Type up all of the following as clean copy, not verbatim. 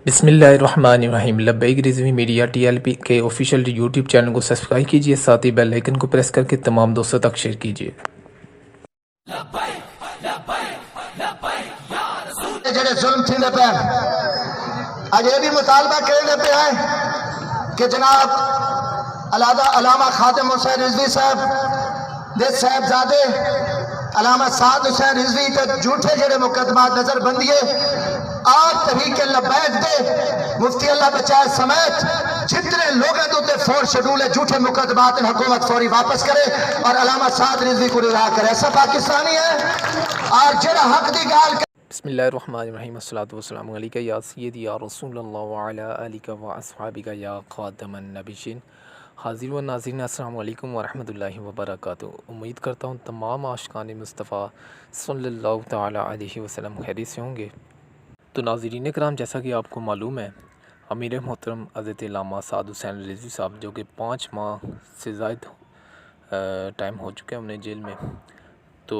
بسم اللہ الرحمن الرحیم۔ لبیک رضوی میڈیا TLP کے آفیشیل یوٹیوب چینل کو سبسکرائب کیجیے، ساتھ ہی بیل آئیکن کو پریس کر کے تمام دوستوں تک شیئر کیجیے۔ جڑے ظلم تھیندے پے اج یہ بھی مطالبہ کرنے پہ ہے کہ جناب علامہ خادم حسین رضوی صاحب دے صاحبزادے علامہ سعد حسین رضوی تے جھوٹے جڑے مقدمات نظر بندیے آج تحریک لبیک دے مفتی اللہ بچائے سمیت جتنے لوگوں تو تے فور شیڈول جھوٹے مقدمات حکومت فوری واپس کرے اور علامہ سعد رضوی کو رہا کرے۔ ایسا پاکستانی ہے اور جڑا حق دی گال بسم اللہ الرحمن الرحیم۔ الصلاۃ والسلام علیکہ یا سیدی یا رسول اللہ وعلی آلہ و اصحابہ یا خاتم النبیین۔ حاضر و ناظرین السلام علیکم ورحمۃ اللہ وبرکاتہ۔ امید کرتا ہوں تمام عاشقان مصطفیٰ صلی اللہ تعالی علیہ وسلم خیریت سے ہوں گے۔ تو ناظرین کرام، جیسا کہ آپ کو معلوم ہے، امیر محترم حضرت علامہ سعد حسین رضوی صاحب جو کہ 5 ماہ سے زائد ٹائم ہو چکے ہیں انہیں جیل میں، تو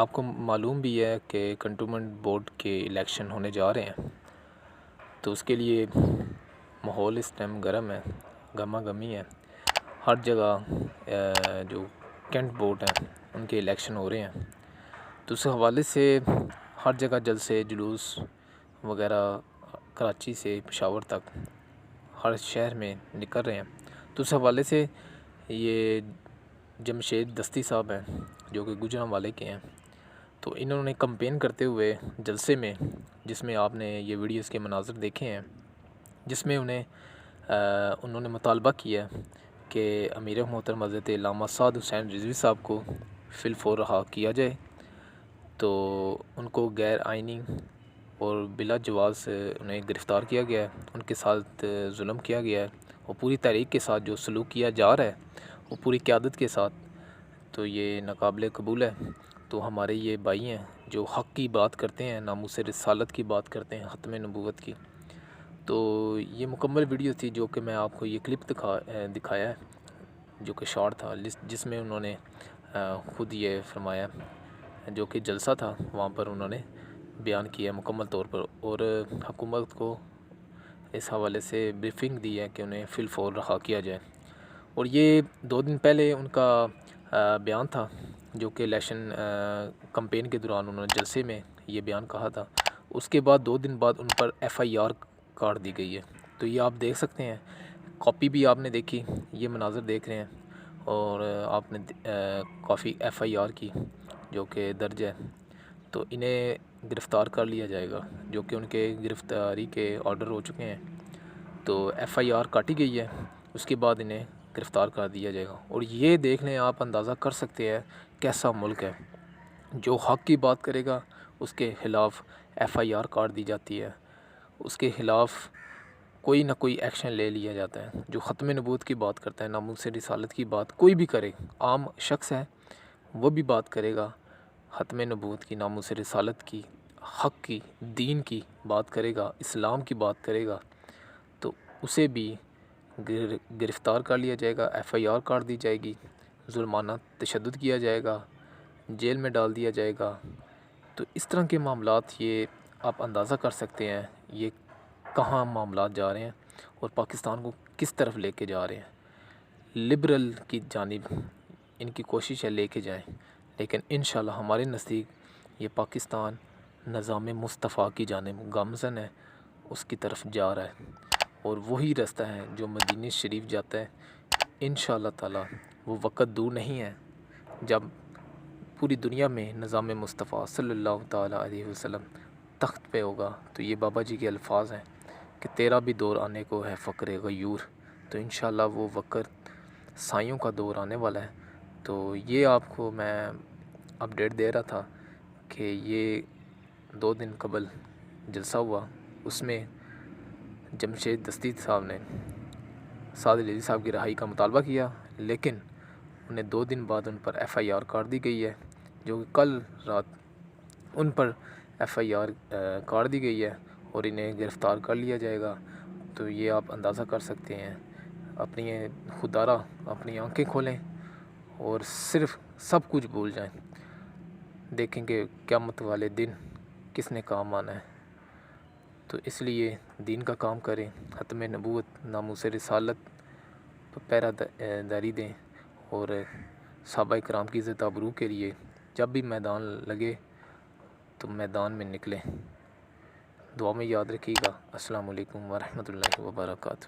آپ کو معلوم بھی ہے کہ کنٹونمنٹ بورڈ کے الیکشن ہونے جا رہے ہیں، تو اس کے لیے ماحول اس ٹائم گرم ہے، گرما گرمی ہے۔ ہر جگہ جو کینٹ بورڈ ہیں ان کے الیکشن ہو رہے ہیں، تو اس حوالے سے ہر جگہ جلسے جلوس وغیرہ کراچی سے پشاور تک ہر شہر میں نکل رہے ہیں۔ تو اس حوالے سے یہ جمشید دستی صاحب ہیں جو کہ گوجرانوالے کے ہیں، تو انہوں نے کمپین کرتے ہوئے جلسے میں، جس میں آپ نے یہ ویڈیوز کے مناظر دیکھے ہیں، جس میں انہوں نے مطالبہ کیا کہ امیر محترم حضرت علامہ سعد حسین رضوی صاحب کو فی الفور رہا کیا جائے۔ تو ان کو غیر آئینی اور بلا جواز انہیں گرفتار کیا گیا ہے، ان کے ساتھ ظلم کیا گیا ہے، اور پوری تحریک کے ساتھ جو سلوک کیا جا رہا ہے وہ پوری قیادت کے ساتھ، تو یہ ناقابل قبول ہے۔ تو ہمارے یہ بھائی ہیں جو حق کی بات کرتے ہیں، ناموس رسالت کی بات کرتے ہیں، ختم نبوت کی۔ تو یہ مکمل ویڈیو تھی جو کہ میں آپ کو یہ کلپ دکھایا ہے، جو کہ شارٹ تھا، جس میں انہوں نے خود یہ فرمایا، جو کہ جلسہ تھا وہاں پر انہوں نے بیان کیا مکمل طور پر، اور حکومت کو اس حوالے سے بریفنگ دی ہے کہ انہیں فی الفور رہا کیا جائے۔ اور یہ 2 دن پہلے ان کا بیان تھا، جو کہ الیکشن کمپین کے دوران انہوں نے جلسے میں یہ بیان کہا تھا۔ اس کے بعد 2 دن بعد ان پر FIR کاٹ دی گئی ہے، تو یہ آپ دیکھ سکتے ہیں، کاپی بھی آپ نے دیکھی، یہ مناظر دیکھ رہے ہیں، اور آپ نے کافی FIR کی جو کہ درج ہے، تو انہیں گرفتار کر لیا جائے گا، جو کہ ان کے گرفتاری کے آرڈر ہو چکے ہیں۔ تو FIR کاٹی گئی ہے، اس کے بعد انہیں گرفتار کر دیا جائے گا۔ اور یہ دیکھ لیں، آپ اندازہ کر سکتے ہیں کیسا ملک ہے، جو حق کی بات کرے گا اس کے خلاف FIR کاٹ دی جاتی ہے، اس کے خلاف کوئی نہ کوئی ایکشن لے لیا جاتا ہے۔ جو ختم نبوت کی بات کرتا ہے، ناموس رسالت کی بات کوئی بھی کرے، عام شخص ہے وہ بھی بات کرے گا، ختم نبوت کی، ناموس رسالت کی، حق کی، دین کی بات کرے گا، اسلام کی بات کرے گا، تو اسے بھی گرفتار کر لیا جائے گا، FIR کاٹ دی جائے گی، ظلمانہ تشدد کیا جائے گا، جیل میں ڈال دیا جائے گا۔ تو اس طرح کے معاملات، یہ آپ اندازہ کر سکتے ہیں یہ کہاں معاملات جا رہے ہیں اور پاکستان کو کس طرف لے کے جا رہے ہیں۔ لبرل کی جانب ان کی کوشش ہے لے کے جائیں، لیکن انشاءاللہ ہمارے نزدیک یہ پاکستان نظام مصطفیٰ کی جانب گامزن ہے، اس کی طرف جا رہا ہے، اور وہی رستہ ہے جو مدینہ شریف جاتا ہے۔ انشاءاللہ تعالی وہ وقت دور نہیں ہے جب پوری دنیا میں نظام مصطفیٰ صلی اللہ تعالی علیہ وسلم تخت پہ ہوگا۔ تو یہ بابا جی کے الفاظ ہیں کہ تیرا بھی دور آنے کو ہے فقر غیور، تو انشاءاللہ وہ وقت سائیوں کا دور آنے والا ہے۔ تو یہ آپ کو میں اپڈیٹ دے رہا تھا کہ یہ 2 دن قبل جلسہ ہوا، اس میں جمشید دستی صاحب نے سعد رضوی صاحب کی رہائی کا مطالبہ کیا، لیکن انہیں 2 دن بعد ان پر FIR کاٹ دی گئی ہے، جو کہ کل رات ان پر FIR کاٹ دی گئی ہے اور انہیں گرفتار کر لیا جائے گا۔ تو یہ آپ اندازہ کر سکتے ہیں، اپنی خوددارہ اپنی آنکھیں کھولیں اور صرف سب کچھ بھول جائیں، دیکھیں کہ قیامت والے دن کس نے کام آنا ہے. تو اس لیے دین کا کام کریں، ختم نبوت ناموس رسالت پر پہرا داری دیں، اور صحابہ کرام کی عزت آبرو کے لیے جب بھی میدان لگے تو میدان میں نکلیں. دعا میں یاد رکھیے گا. السلام علیکم ورحمۃ اللہ وبرکاتہ.